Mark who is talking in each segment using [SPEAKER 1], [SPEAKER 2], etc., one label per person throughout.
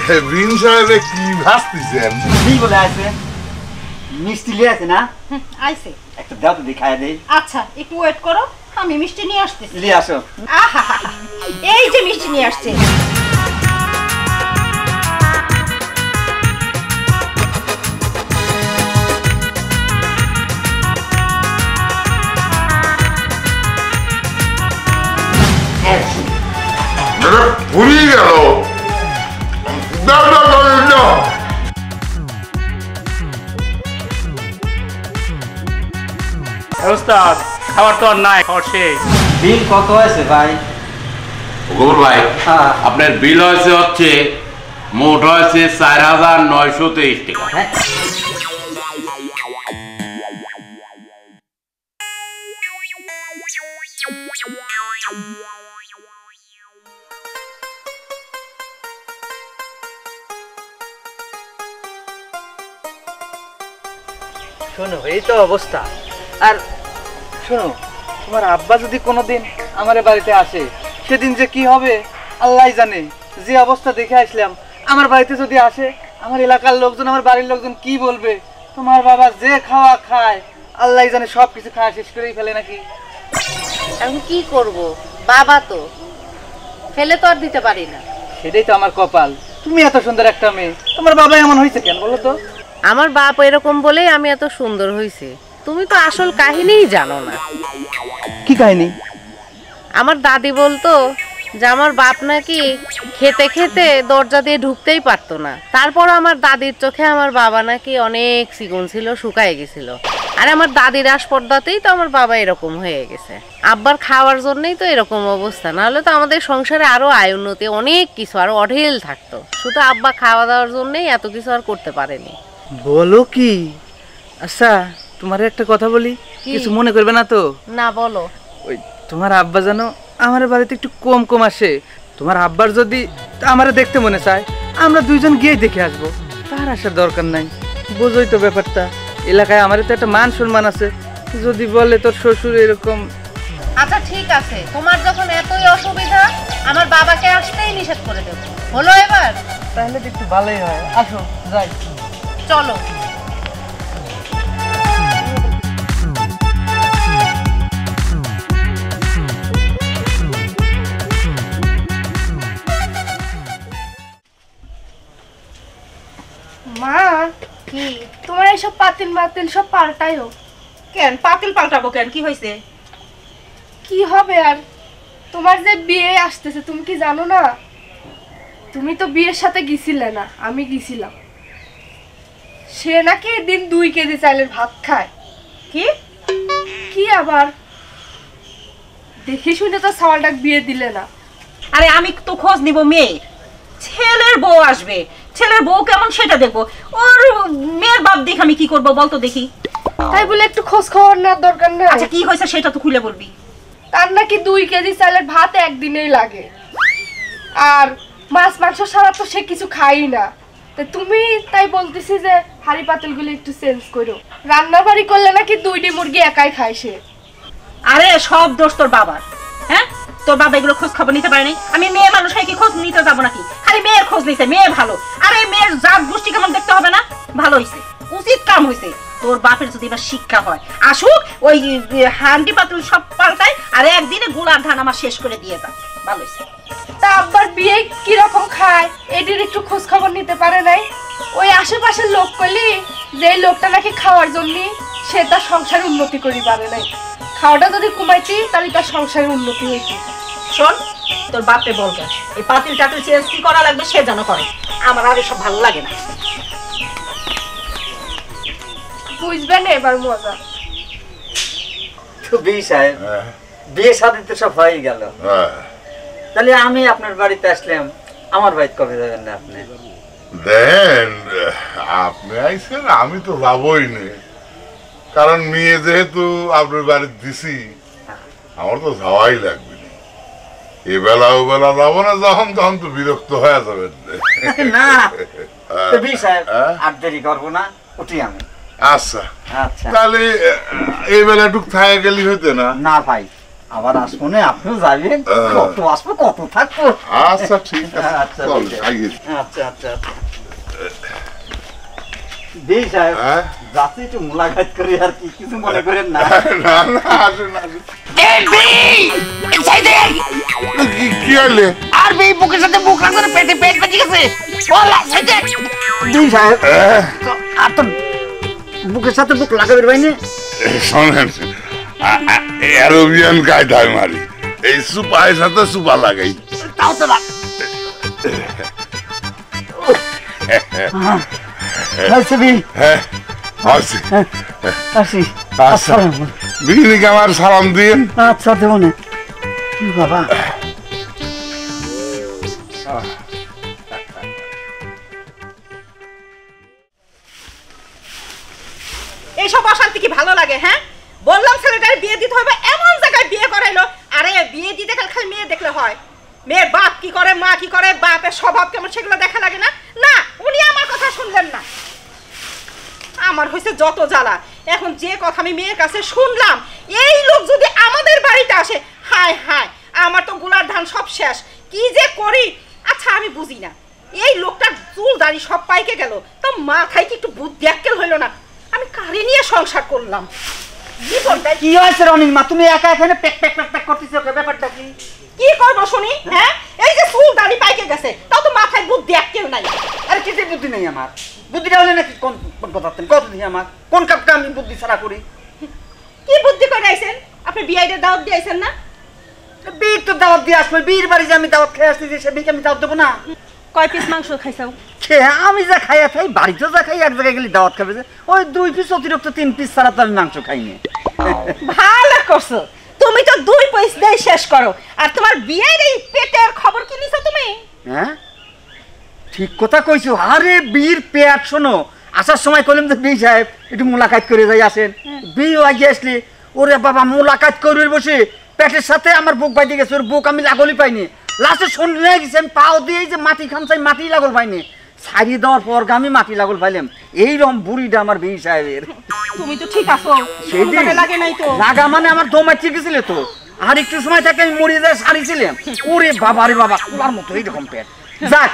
[SPEAKER 1] বিন সাহেব কি ভাসতেছেন?
[SPEAKER 2] কি বলে আছে? মিষ্টি নিয়ে আছে না?
[SPEAKER 3] আইছে।
[SPEAKER 2] একটা দাও তো দেখায় দেই।
[SPEAKER 3] আচ্ছা একটু ওয়েট করো, আমি মিষ্টি নিয়ে আসতেছি।
[SPEAKER 2] নিয়ে আসো।
[SPEAKER 3] আহা, এই যে মিষ্টি নিয়ে আসছে।
[SPEAKER 1] ভুলিয়ে গেল।
[SPEAKER 4] ওস্তাদ খাবার তো আর নাই, খাবার শেষ।
[SPEAKER 2] বিল কত হয়েছে ভাই?
[SPEAKER 5] গোবর ভাই, আপনার বিল হচ্ছে মোট হয়েছে ৪,৯২৩ টাকা।
[SPEAKER 2] শোনো, এই তো অবস্থা। আর শোনো, তোমার আব্বা যদি কোনোদিন আমার বাড়িতে আসে, সেদিন যে কি হবে আল্লাহ জানে। যে অবস্থা দেখে আসলাম, আমার বাড়িতে যদি আসে, আমার এলাকার লোকজন, আমার বাড়ির লোকজন কি বলবে? তোমার বাবা যে খাওয়া খায় আল্লাহ জানে, সব কিছু খাওয়া শেষ করেই ফেলে নাকি।
[SPEAKER 3] এখন কি করব, বাবা তো ফেলে তো আর দিতে পারি না।
[SPEAKER 2] সেটাই তো আমার কপাল। তুমি এত সুন্দর একটা মেয়ে, তোমার বাবা এমন হয়েছে কেন বলো তো?
[SPEAKER 6] আমার বাপ এরকম বলেই আমি এত সুন্দর হইছে। তুমি তো আসল কাহিনীই জানো না।
[SPEAKER 2] কি কাহিনী?
[SPEAKER 6] আমার দাদি বলতো যে আমার বাপ নাকি খেতে খেতে দরজা দিয়ে ঢুকতেই পারতো না। তারপর আমার দাদির চোখে আমার বাবা নাকি অনেক চিকন ছিল, শুকায় গেছিল। আর আমার দাদির আসপর্দাতেই তো আমার বাবা এরকম হয়ে গেছে। আব্বার খাওয়ার জন্যই তো এরকম অবস্থা, নাহলে তো আমাদের সংসারে আরো আয় উন্নতি, অনেক কিছু আরো অঢেল থাকতো। শুধু আব্বা খাওয়া দাওয়ার জন্যই এত কিছু আর করতে পারেনি।
[SPEAKER 2] বলো কি? আচ্ছা তোমার একটা কথা বলি, কিছু মনে করবে না তো?
[SPEAKER 6] না, বলো।
[SPEAKER 2] ওই তোমার আব্বা জানো আমার বাড়িতে একটু কম কম আসে। তোমার আব্বার যদি আমারে দেখতে মনে চায়, আমরা দুইজন গিয়ে দেখে আসবো, তার আসার দরকার নাই। বোঝোই তো ব্যাপারটা, এলাকায় আমার তো একটা মান সম্মান আছে। যদি বলে তোর শ্বশুর এরকম।
[SPEAKER 6] আচ্ছা ঠিক আছে, তোমার যখন এতই অসুবিধা, আমার বাবাকে আসতেই নিষেধ করে দেবো। হলো এবার?
[SPEAKER 2] তাহলে তো একটু ভালোই হয়। আসো যাই।
[SPEAKER 6] চলো।
[SPEAKER 7] মা, কি তোমার এইসব পাতিল মাতিল সব পাল্টাইও
[SPEAKER 3] কেন পাতিল পাল্টাবো কেন? কি হয়েছে?
[SPEAKER 7] কি হবে আর? তোমার যে বিয়ে আসতেছে, তুমি কি জানো না? তুমি তো বিয়ের সাথে গেছিলে না, আমি গেছিলাম। সে নাকি দিন 2 কেজি চালের ভাত খায়।
[SPEAKER 3] কি
[SPEAKER 7] কি আবার? দেখি শুনে তো সাওয়ালটাক বিয়ে দিলে না।
[SPEAKER 3] আরে আমি তো খোঁজ নিব মেয়ের। ছেলের বউ আসবে, ছেলের বউ কেমন সেটা দেখবো। ওর মেয়ের বাপ দেখে আমি কি করবো বলতো দেখি।
[SPEAKER 7] তাই বলে একটু খোঁজ খবর নেওয়ার দরকার নেই?
[SPEAKER 3] আচ্ছা কি হয়েছে সেটা তো খুলে বলবি।
[SPEAKER 7] তার নাকি 2 কেজি চালের ভাত একদিনেই লাগে, আর মাছ মাংস ছাড়া তো সে কিছু খাই না। তুমি তাই বলতেছি যে হাড়ি পাতিলগুলো একটু চেঞ্জ করো। রান্না বাড়ি করলে নাকি 2টি মুরগি একাই খায় সে।
[SPEAKER 3] আরে সব দোষ তোর বাবার। হ্যাঁ, তোর বাবা এগুলো খোঁজ খবর নিতে পারেনি। আমি মেয়ে মানুষ কি খোঁজ নিতে যাবো নাকি? খালি মেয়ের খোঁজ নিতে। মেয়ে ভালো, আরে মেয়ের জাত গোষ্ঠী কেমন দেখতে হবে না? ভালো হয়েছে, উচিত কাম হয়েছে। তোর বাপের যদি এবার শিক্ষা হয়, আসুক, ওই হান্ডি পাতিল সব পাল্টায়, আর একদিনে গোলার ধান আমার শেষ করে দিয়ে যা। ভালো হয়েছে।
[SPEAKER 7] তা আব্বার বিয়ে কিরকম খায় এটির একটু খোঁজ খবর নিতে পারে নাই? ওই আশেপাশের লোক কইলি যে লোকটা নাকি খাওয়ার জন্য সে তার সংসারে উন্নতি করি পারে নাই। খাওয়াটা যদি কমাইতি তাহলে তার সংসারের উন্নতি হইত।
[SPEAKER 3] শোন, তোর বাপে বলবে এই পাতিল টাতিল চেঞ্জ কি করা লাগবে সে যেন করে। আমার আর এসব ভালো লাগে না।
[SPEAKER 7] বুঝবেন এবার মজা।
[SPEAKER 2] তো বিয়ে সাহেব, বিয়ে শাদী তো সব হয়ে গেল। তাহলে আমি আপনার বাড়িতে আসলাম, আমার বাড়িতে কবে যাবেন না আপনি?
[SPEAKER 1] দেন আপনি আইছেন, আমি তো যাবই না, কারণ মেয়ে যেহেতু আপনার বাড়িতে দিছি, আমার তো যাওয়াই লাগবে। এবেলা ওবেলা যাবো না, যখন তখন তো বিরক্ত হয়ে যাবেন।
[SPEAKER 2] না তো বিয়ে সাহেব, আর দেরি করবো না, উঠি আমি।
[SPEAKER 1] আচ্ছা
[SPEAKER 2] আচ্ছা
[SPEAKER 1] তাহলে এই বেলাটুক থাকে গেলি হইতে না?
[SPEAKER 2] না ভাই, আবার আসবো না, আপনিও যাবেন, কত আসবো কত থাকবো।
[SPEAKER 1] আচ্ছা ঠিক আছে,
[SPEAKER 2] আচ্ছা,
[SPEAKER 1] চল,
[SPEAKER 2] ঠিক আছে।
[SPEAKER 1] আগে।
[SPEAKER 2] আচ্ছা আচ্ছা আচ্ছা দেই সাহেব,
[SPEAKER 1] হ্যাঁ?
[SPEAKER 2] যাচ্ছি একটু মোলাকাত করি আর কি, কিছু মনে করেন না।
[SPEAKER 1] না না, আসুন আসুন। কি হইলে?
[SPEAKER 8] আর বে বুকের সাথে বুক লাগছে, পেটে পেট বেঁচে গেছে। বলা সাইডে
[SPEAKER 2] দেই সাহেব, আর তো বুকের সাথে বুক লাগাবের বাইনে।
[SPEAKER 1] শোনেন, অ্যারোবিয়ান কায়দায় মারি, এই সুপার সাথে সুপা লাগাই।
[SPEAKER 8] তাও তো না।
[SPEAKER 1] হ্যাঁ আসি
[SPEAKER 2] আসি।
[SPEAKER 1] আচ্ছা বিঘিনিকে আমার সালাম দিন।
[SPEAKER 2] আচ্ছা দেবো না বাবা।
[SPEAKER 3] এইসব অশান্তি কি ভালো লাগে? হ্যাঁ, বললাম ছেলেটার বিয়ে দিতে হবে, এমন জায়গায় বিয়ে করাইলো। আরে বিয়ে দিতে গেলে খালি মেয়ে দেখলে হয়? মেয়ের বাপ কি করে, মা কি করে, বাপের স্বভাব কেমন, সেগুলো দেখা লাগে না? না, উনি আমার কথা শুনলেন না। আমার হয়েছে যত জ্বালা। এখন যে কথা আমি মেয়ের কাছে শুনলাম, এই লোক যদি আমাদের বাড়িতে আসে, হায় হায়, আমার তো গুলার ধান সব শেষ। কি যে করি। আচ্ছা আমি বুঝি না, এই লোকটার চুল দাড়ি সব পাইকে গেল, তো মাথায় কি একটু বুদ্ধি আক্কেল হইল না? আমি কারে নিয়ে সংসার করলাম?
[SPEAKER 2] কি হয়েছে রনির মা, তুমি একা এখানে প্যাক প্যাক প্যাক প্যাক করতেছো, ব্যাপারটা কি?
[SPEAKER 3] কি করবো শুনি? হ্যাঁ, এই যে চুল দাড়ি পাইকে গেছে, তাও তো মাথায় বুদ্ধি আক্কেল নাই।
[SPEAKER 2] আরে কিসের বুদ্ধি নেই আমার? বুদ্ধিটা হলে নাকি কোন কথা দিই আমার, কোন কাজটা আমি বুদ্ধি ছাড়া করি?
[SPEAKER 3] কি বুদ্ধি করে আইছেন আপনি? বিয়ের দাওয়াত দিয়েছেন না?
[SPEAKER 2] বিয়ের তো দাওয়াত দিয়ে আসবো, বিয়ের বাড়ি যে আমি দাওয়াত খেয়ে আসছি, সে বিয়েকে আমি দাওয়াত দেবো না?
[SPEAKER 3] কয় পিস মাংস খাইছাও?
[SPEAKER 2] আমি যা খাইয়া খাই, বাড়িতেও যা খাই, এক জায়গায় গেলে দাওয়াত খাবে যে ওই 2 পিস অতিরিক্ত 3 পিস ছাড়া তো আমি মাংস খাইনি।
[SPEAKER 3] ভালো করছো, তুমি তো 2 পিস দিয়ে শেষ করো। আর তোমার বিয়ের এই পেটের খবর কি নিছো তুমি?
[SPEAKER 2] হ্যাঁ ঠিক কথা কইছো। আরে বীর পেট, শোনো, আসার সময় কইলাম যে বি সাহেব একটু মোলাকাত করে যাই, আসেন। বিয়ে আগে আসলি, ওরে বাবা মোলাকাত করে বসে পেটের সাথে আমার বুক বাইতে গেছে, ওর বুক আমি লাগলই পাইনি। লাস্টে শুনলে গেছি আমি পাও দিয়ে যে মাটি খামচাই, মাটি লাগল পাইনি। ছাড়িয়ে দেওয়ার পর আমি মাটি লাগল পাইলাম। এইরকম বুড়িটা আমার বি সাহেবের।
[SPEAKER 3] তুমি তো ঠিক আছো,
[SPEAKER 2] সেদিন
[SPEAKER 3] লাগে নাই তো?
[SPEAKER 2] লাগা মানে আমার দম আটকে গেছিল তো, আর একটু সময় থাকে আমি মরে যায় সারিছিলাম। ওরে বাবা রে বাবা, কুলার মতো এইরকম পেট। যাক,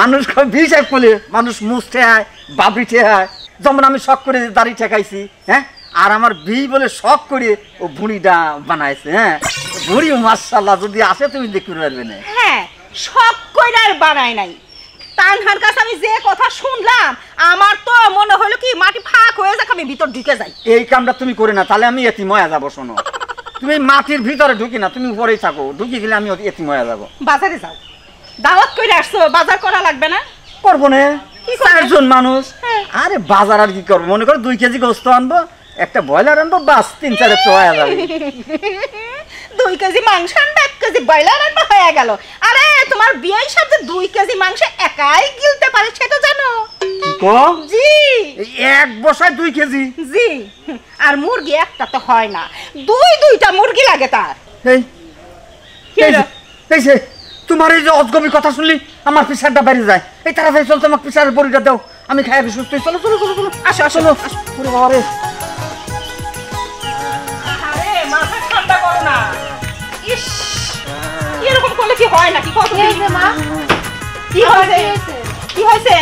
[SPEAKER 2] মানুষ বি সাহেব বলে মানুষ মুছতে হয়, বাবরি হয়। যেমন আমি শখ করে দাড়ি ঠেকাইছি, হ্যাঁ, আর আমার বি বলে শখ করে ও ভুঁড়িটা বানাইছে। হ্যাঁ, ভুঁড়ি মাশাআল্লাহ যদি আসে তুমি দেখতে পারবে না।
[SPEAKER 3] হ্যাঁ, শখ কইরা আর বানাই নাই। তানহার কাছে আমি যে কথা শুনলাম, আমার তো মনে হলো কি মাটি ফাঁক হয়ে যাক, আমি ভিতর ঢুকে যাই।
[SPEAKER 2] এই কামটা তুমি করে না, তাহলে আমি এতিম হয়ে যাবো। শোনো, তুমি মাটির ভিতরে ঢুকি না, তুমি উপরেই থাকো, ঢুকি গেলে আমি এতিম হয়ে যাবো।
[SPEAKER 3] বাজারে যাও, দাওয়াত করে আসছো, বাজার করা লাগবে না?
[SPEAKER 2] করবো না,
[SPEAKER 3] কি করবে?
[SPEAKER 2] 4 জন মানুষ।
[SPEAKER 3] হ্যাঁ।
[SPEAKER 2] আরে বাজার আর কি করবো, মনে করো 2 কেজি গোস্ত আনবো, একটা ব্রয়লার আনবো, বাস 3-4 তো হয়ে যাবে।
[SPEAKER 3] 2 কেজি মাংস আনবে, 1 কেজি ব্রয়লার আনবে, হয়ে গেল। আরে তোমার বিয়ের সাথে 2 কেজি মাংস একাই গিলতে পারে, সেটা জানো?
[SPEAKER 2] কি কম?
[SPEAKER 3] জি
[SPEAKER 2] এই এক বসায় 2 কেজি?
[SPEAKER 3] জি। আর মুরগি একটা তো হয় না, 2-2টা মুরগি লাগে তার।
[SPEAKER 2] এই
[SPEAKER 3] কি হলো?
[SPEAKER 2] এই যে তোমার এই যে অজগবি কথা শুনলি আমার প্রেশারটা বেড়ে যায়। এই তাড়াতাড়ি চল, তোমার প্রেশারের বড়িটা দাও, আমি খাই আমি সুস্থ হই। চলো চলো চলো চলো,
[SPEAKER 3] আসো আসো
[SPEAKER 2] চলো।
[SPEAKER 3] আসো।
[SPEAKER 2] ওরে বাবা রে,
[SPEAKER 3] আরে মাথা ঠান্ডা করো না। ইস, এরকম করলে কি হয় নাকি? কত
[SPEAKER 6] এই যে মা,
[SPEAKER 3] কি হয়েছে? কি হয়েছে?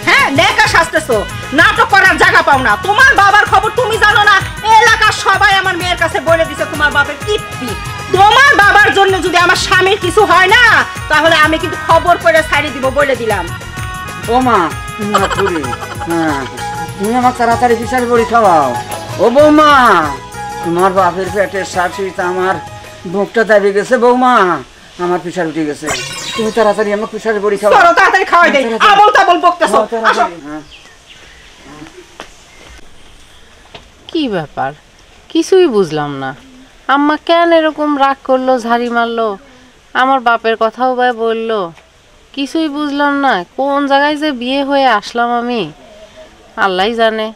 [SPEAKER 3] হ্যাঁ, নেকা শাস্তেছো, নাটক করার জায়গা পাও না। তোমার বাবার খবর তুমি জানো না? এলাকার সবাই আমার মেয়ের কাছে বলে দিছে তোমার বাবার কিপ্পি। তোমার বাবার জন্য যদি আমার স্বামীর কিছু হয় না, তাহলে আমি কিন্তু খবর করে ছাড়িয়ে দিব, বলে দিলাম।
[SPEAKER 2] ও মা, তুমি আমার পুরি, হ্যাঁ, তুমি আমার তাড়াতাড়ি প্রেশার বড়ি খাওয়াও। ও বৌমা, তোমার বাপের পেটের সাথে আমার বুকটা দাবি গেছে। বৌমা, আমার প্রেশার উঠে গেছে, তুমি তাড়াতাড়ি আমার প্রেশারের বড়ি খাওয়াও।
[SPEAKER 3] চলো তাড়াতাড়ি খাওয়াই দেই, আবল তাবল বকতেছো। আসো।
[SPEAKER 2] তাড়াতাড়ি, হ্যাঁ।
[SPEAKER 6] কি ব্যাপার, কিছুই বুঝলাম না। আম্মা কেন এরকম রাগ করলো, ঝাড়ি মারলো, আমার বাপের কথাও বা বললো, কিছুই বুঝলাম না। কোন জায়গায় যে বিয়ে হয়ে আসলাম আমি, আল্লাহই জানে।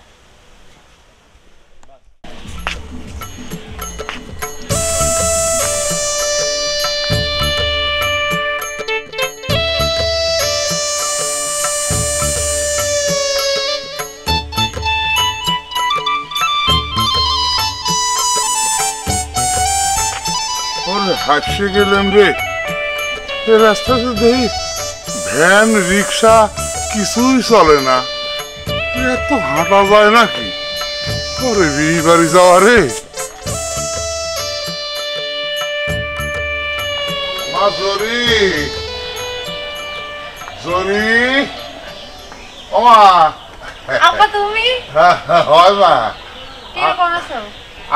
[SPEAKER 1] হাঁটছে গেলাম রে, এ রাস্তাতে দেখি ভ্যান রিক্সা কিছুই চলে না। এত হাঁটা যায় নাকি? পরে বিয়ে বাড়ি যাওয়া রে। মা জরি, জরি, ও মা।
[SPEAKER 6] আপা তুমি
[SPEAKER 1] হয় মা,
[SPEAKER 6] কি করছো?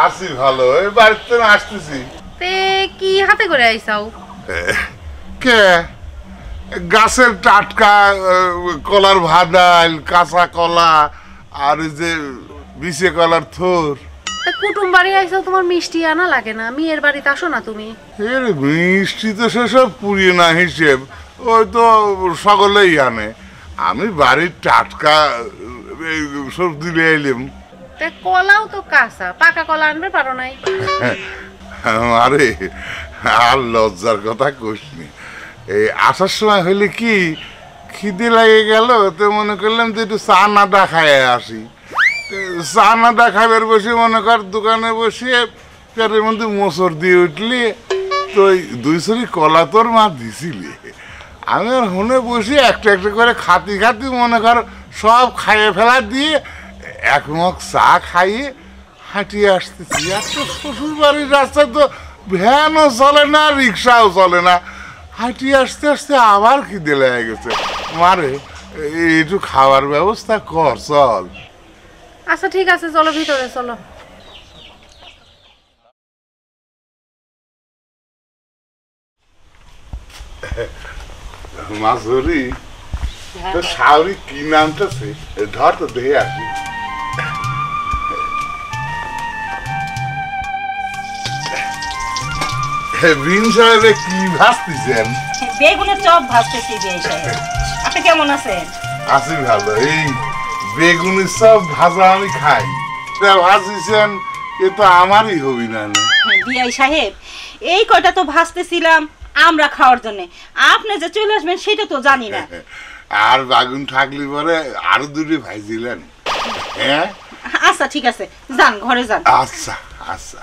[SPEAKER 1] আছি ভালো, এই বাড়িতে আসতেছি।
[SPEAKER 6] তে কি হাতে করে আইসাও?
[SPEAKER 1] কে গাছের টাটকা কলার ভাদাল, কাঁচা কলা, আর যে বিছে কলার থোর।
[SPEAKER 6] কুটুম বাড়ি আইসাও, তোমার মিষ্টি আনা লাগে না? মেয়ের বাড়িতে আসো না তুমি?
[SPEAKER 1] এর মিষ্টি তো সেসব পুড়িয়ে না হিসেব, ওই তো সকলেই আনে। আমি বাড়ির টাটকা সবজি নিয়ে এলাম।
[SPEAKER 6] কলাও তো কাঁচা, পাকা কলা আনবে পারো নাই?
[SPEAKER 1] আরে আর লজ্জার কথা কইসনি। এই আসার সময় হইলে কি খিদে লাগে গেল, তো মনে করলাম যে একটু চা নাডা খাই আসি। চা নাডা খাইবার বসে মনে কর দোকানে বসে পেটের মধ্যে মোচড় দিয়ে উঠলি, তো দুই ছড়ি কলা তোর মা দিছিলি। আমি আর হুনে বসে একটা একটা করে খাতি খাতি মনে কর সব খাইয়ে ফেলা দিয়ে এক মগ চা খাইয়ে হাঁটিয়ে আসতেছি। একটা শ্বশুর বাড়ির রাস্তায় তো ভ্যানও চলে না, রিক্সাও চলে না। হাঁটিয়ে আসতে আসতে আবার খিদে লেগে গেছে। মারে একটু খাওয়ার ব্যবস্থা কর, চল।
[SPEAKER 6] আচ্ছা ঠিক আছে, চলো ভিতরে চলো।
[SPEAKER 1] মাঝুরি তো শাওরি কি নামটাছে, ধর তো দেখে আসি। বিন সাহেবে কি ভাজতেছেন?
[SPEAKER 3] বেগুনের চপ ভাজতেছি বিয়ে সাহেব। আপনি কেমন আছেন?
[SPEAKER 1] আছি ভালো। এই বেগুনের সব ভাজা আমি খাই, ভাজিছেন এ তো আমারই হবি না।
[SPEAKER 3] বিআই সাহেব, এই কয়টা তো ভাজতেছিলাম আমরা খাওয়ার জন্য, আপনি যে চলে আসবেন সেটা তো জানি না।
[SPEAKER 1] আর বাগুন থাকলে পরে আরো দুটো ভাইছিলেন। হ্যাঁ
[SPEAKER 3] আচ্ছা ঠিক আছে, যান ঘরে যান।
[SPEAKER 1] আচ্ছা আচ্ছা,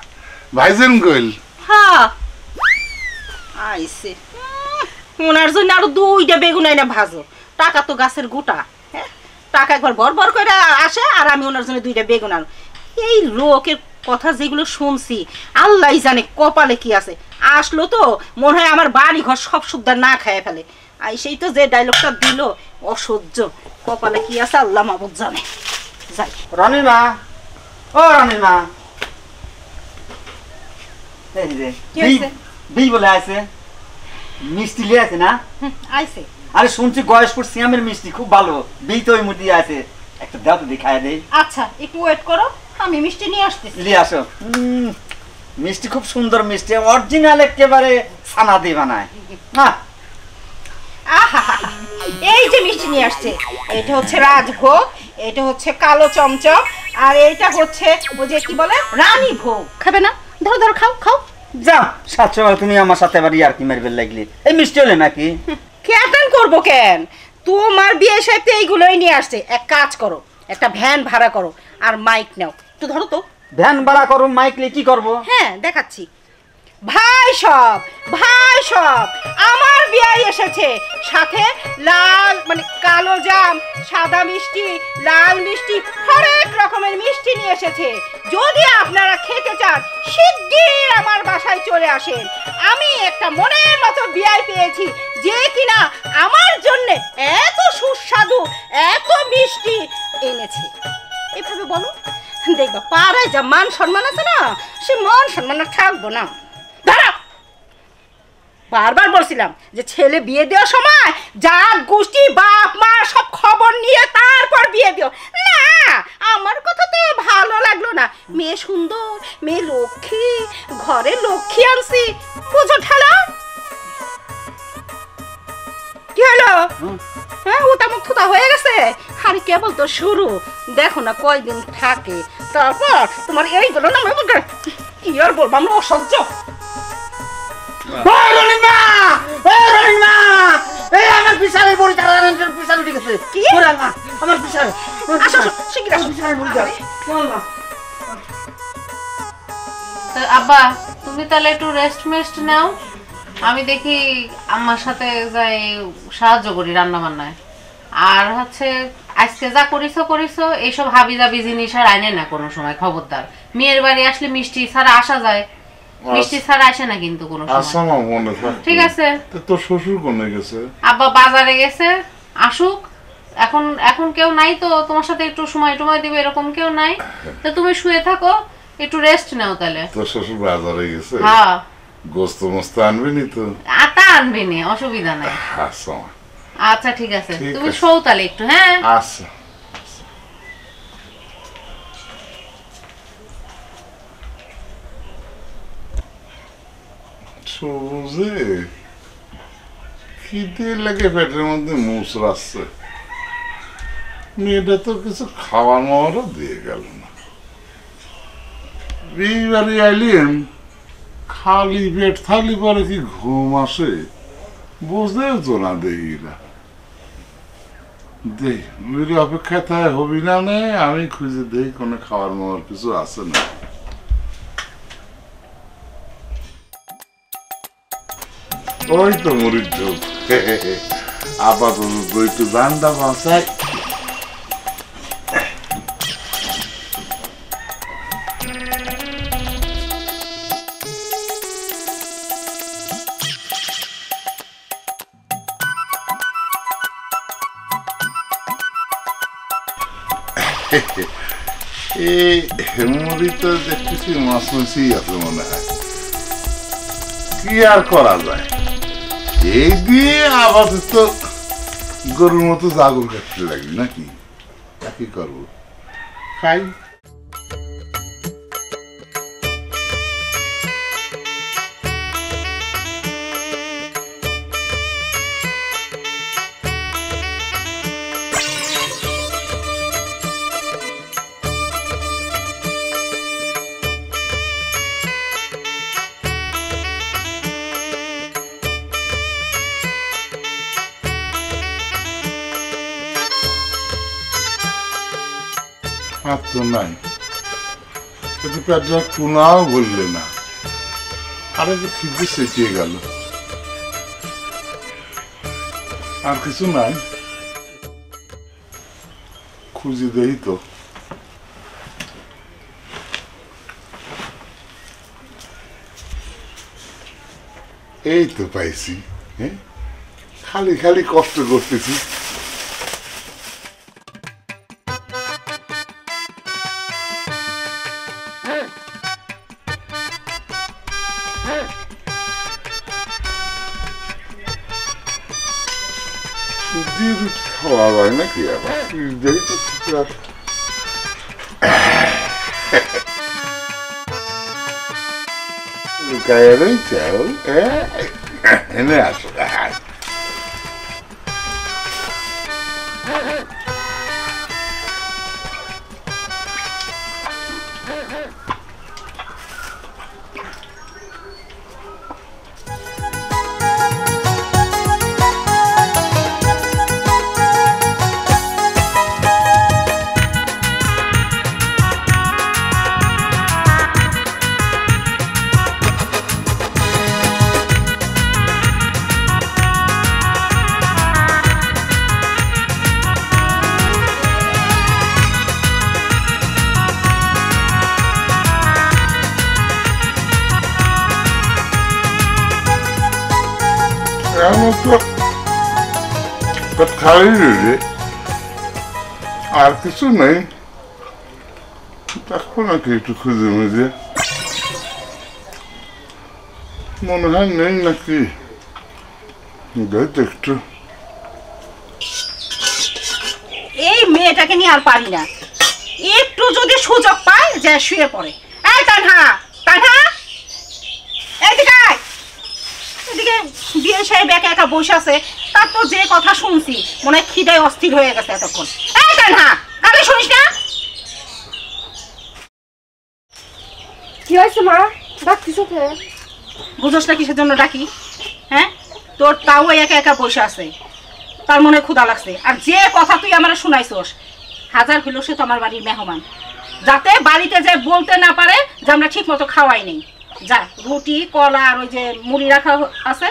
[SPEAKER 1] ভাইজেন কইল?
[SPEAKER 3] হ্যাঁ আইছে, ওনার জন্য আরো দুইটা বেগুন আইনা ভাজো। টাকা তো গাছের গোটা, হ্যাঁ টাকা একবার বর করে আসে, আর আমি ওনার জন্য দুইটা বেগুন আনো। এই লোকের কথা যেগুলো শুনছি আল্লাহ জানে কপালে কি আছে। আসলো তো মনে হয় আমার বাড়ি ঘর সব সুদ্ধা না খায় ফেলে। আই সেই তো যে ডায়লগটা দিল, অসহ্য। কপালে কি আছে আল্লাহ মাবুদ জানে। যাই।
[SPEAKER 2] রানীমা, ও রানীমা, এই যে
[SPEAKER 3] কি হয়েছে?
[SPEAKER 2] বিই বলে আছে, মিষ্টি লিয়ে আছে না?
[SPEAKER 3] আইছে।
[SPEAKER 2] আরে শুনছি গয়েশপুর সিয়ামের মিষ্টি খুব ভালো, বিই তো ওই মুদি আছে, একটা দাও তো দেখায় দেই।
[SPEAKER 3] আচ্ছা একটু ওয়েট করো, আমি মিষ্টি নিয়ে আসতেছি।
[SPEAKER 2] নিয়ে আসো। মিষ্টি খুব সুন্দর মিষ্টি, অরিজিনাল একেবারে ছানা দিয়ে বানায়। হ্যাঁ
[SPEAKER 3] এই যে মিষ্টি নিয়ে আসছে, এটা হচ্ছে রাজভোগ, এটা হচ্ছে কালো চমচম, আর এইটা হচ্ছে ওই যে কি বলে রানী ভোগ। খাবে না? ধরো ধরো, খাও খাও।
[SPEAKER 2] যাও, সাতশো তুমি আমার সাথে আবার ইয়ার কি মারবে লাগলি। এই মিষ্টি হলে নাকি?
[SPEAKER 3] কেন করবো কেন, তোমার বিয়ে সাথে এইগুলোই নিয়ে আসছে। এক কাজ করো, একটা ভ্যান ভাড়া করো আর মাইক নাও। একটু ধরো তো।
[SPEAKER 2] ভ্যান ভাড়া করো, মাইক নিয়ে কি করবো?
[SPEAKER 3] হ্যাঁ দেখাচ্ছি। ভাই সব আমার বিয়ে এসেছে, সাথে লাল মানে কালো জাম, সাদা মিষ্টি, লাল মিষ্টি, হরেক রকমের মিষ্টি নিয়ে এসেছে। যদি আপনারা খেতে চান শিগগির আমার বাসায় চলে আসেন। আমি একটা মনের মতো বিয়ে পেয়েছি, যে কিনা আমার জন্য এত সুস্বাদু, এত মিষ্টি এনেছে। এভাবে বলো, দেখবা পাড়ায় যা মান সম্মান আছে না, সে মান সম্মান থাকবো না। বারবার বলছিলাম যে ছেলে বিয়ে দেওয়ার সময় জাত গোষ্ঠী বাপ মা সব খবর নিয়ে তারপর বিয়ে দিও না। আমার কথা তো ভালো লাগলো না। মেয়ে সুন্দর, মেয়ে লক্ষ্মী, ঘরে লক্ষ্মী আনছি, বুঝো ঠেলা। কি হলো? হ্যাঁ উতামুখ থুতা হয়ে গেছে? আরে কেবল তো শুরু, দেখো না কয়দিন থাকে, তারপর তোমার এইগুলো না কি আর বলবো, আমরা অসহ্য।
[SPEAKER 2] আমার পিছারে পড়ে পিছারে ঠিক আছে।
[SPEAKER 3] কি
[SPEAKER 2] আমার পিছারে?
[SPEAKER 3] আসো শিগগির আসো।
[SPEAKER 6] আব্বা তুমি তুমি তাহলে একটু রেস্ট মেস্ট নাও, আমি দেখি আম্মার সাথে যাই সাহায্য করি রান্না বান্নায়। আর হচ্ছে আজকে যা করিছো এইসব হাবি জাবি জিনিস আর আইনে না কোনো সময়, খবরদার। মেয়ের বাড়ি আসলে মিষ্টি ছাড়া আসা যায়, মিষ্টি ছাড়া আসে না কিন্তু কোনো সময়। ঠিক আছে?
[SPEAKER 1] তোর শ্বশুর কোনে গেছে?
[SPEAKER 6] আব্বা বাজারে গেছে, আসুক। এখন কেউ নাই তো তোমার সাথে একটু সময় টময় দিবে, এরকম কেউ নাই। তো তুমি শুয়ে থাকো, একটু রেস্ট নাও তাহলে।
[SPEAKER 1] তোর শ্বশুর বাজারে গেছে?
[SPEAKER 6] হ্যাঁ।
[SPEAKER 1] গোস্ত মোস্ত আনবি নি তো?
[SPEAKER 6] আটা আনবি নি, অসুবিধা নাই।
[SPEAKER 1] আচ্ছা
[SPEAKER 6] আচ্ছা ঠিক আছে, তুমি শোও তাহলে একটু। হ্যাঁ
[SPEAKER 1] আচ্ছা। সবুজে খিদে লাগে, পেটের মধ্যে মুচড়াচ্ছে। মেয়েটা তো কিছু খাওয়ার মাওয়ারও দিয়ে গেল না। এইবারে আইলিম খালি পেট থাকলে পরে কি ঘুম আসে বুঝতেও তো না। দেখি না দেখ মেয়ের অপেক্ষায় থাকে হবি না নে, আমি খুঁজে দেখি কোনো খাওয়ার মাওয়ার কিছু আছে না। ওই তো মুড়ির ঝোল, আপাতত একটু জানটা বাঁচাই। মুড়ি তো দেখতেছি মাছ মাছি আছে মনে হয়, কি আর করা যায়। এই দিয়ে আপাতত গরুর মতো জাগর কাটতে লাগবে নাকি, কি করবো, খাই। হাত তো নাই, কিন্তু পেটটা টুনাও বললে না, আরে যে খিদে চেঁচিয়ে গেল। আর কিছু নাই, খুঁজে দেই তো। এই তো পাইছি। হ্যাঁ, খালি খালি কষ্ট করতেছি। খাওয়া যায় নাকি আবার দেরি তো লুকায় রয়েছে। এনে আসো, খালি আর কিছু নেই। দেখো নাকি একটু খুঁজে মুজে, মনে হয় নেই নাকি, একটু।
[SPEAKER 3] এই মেয়েটাকে নিয়ে আর পারি না, একটু যদি সুযোগ পায় যে শুয়ে পড়ে। এই তানহা, তানহা এদিকে আয়। এদিকে বিয়ে সাহেব একা একা বসে আছে, তার তো যে কথা শুনছি মনে হয় খিদায় অস্থির হয়ে গেছে এতক্ষণ। এই তানহা, কানে শুনিস না?
[SPEAKER 7] কি হয়েছে মা, ডাকতিস?
[SPEAKER 3] বুঝোস না কিসের জন্য ডাকি? হ্যাঁ, তোর তাও একা একা বসে আছে, তার মনে ক্ষুধা লাগছে। আর যে কথা তুই আমার শুনাইছস, হাজার হইল সে তো আমার বাড়ির মেহমান, যাতে বাড়িতে যে বলতে না পারে যে আমরা ঠিক মতো খাওয়াই নেই। যা রুটি কলা আর ওই যে মুড়ি রাখা আছে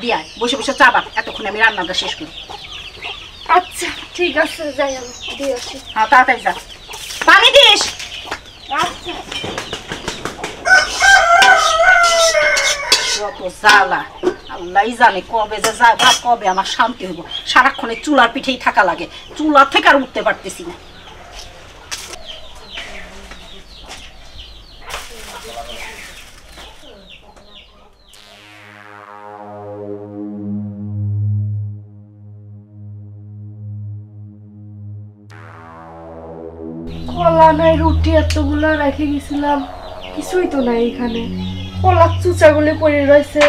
[SPEAKER 3] দিয়া বসে বসে চাবা, এতক্ষণ আমি রান্নাটা শেষ করি।
[SPEAKER 7] আচ্ছা ঠিক আছে, যাই আমি দিয়ে আসি।
[SPEAKER 3] হ্যাঁ তাড়াতাড়ি যা, পানি দিস।
[SPEAKER 7] আচ্ছা।
[SPEAKER 3] যত জ্বালা, আল্লাহই জানে কবে যে যায় ভাত, কবে আমার শান্তি হইব। সারাক্ষণে চুলার পিঠেই থাকা লাগে, চুলার থেকে আর উঠতে পারতেছি না।
[SPEAKER 7] কলা নাই, রুটি এতগুলা রেখে গেছিলাম, কিছুই তো নাই এখানে। কলার চুচাগুলো পড়ে রয়েছে,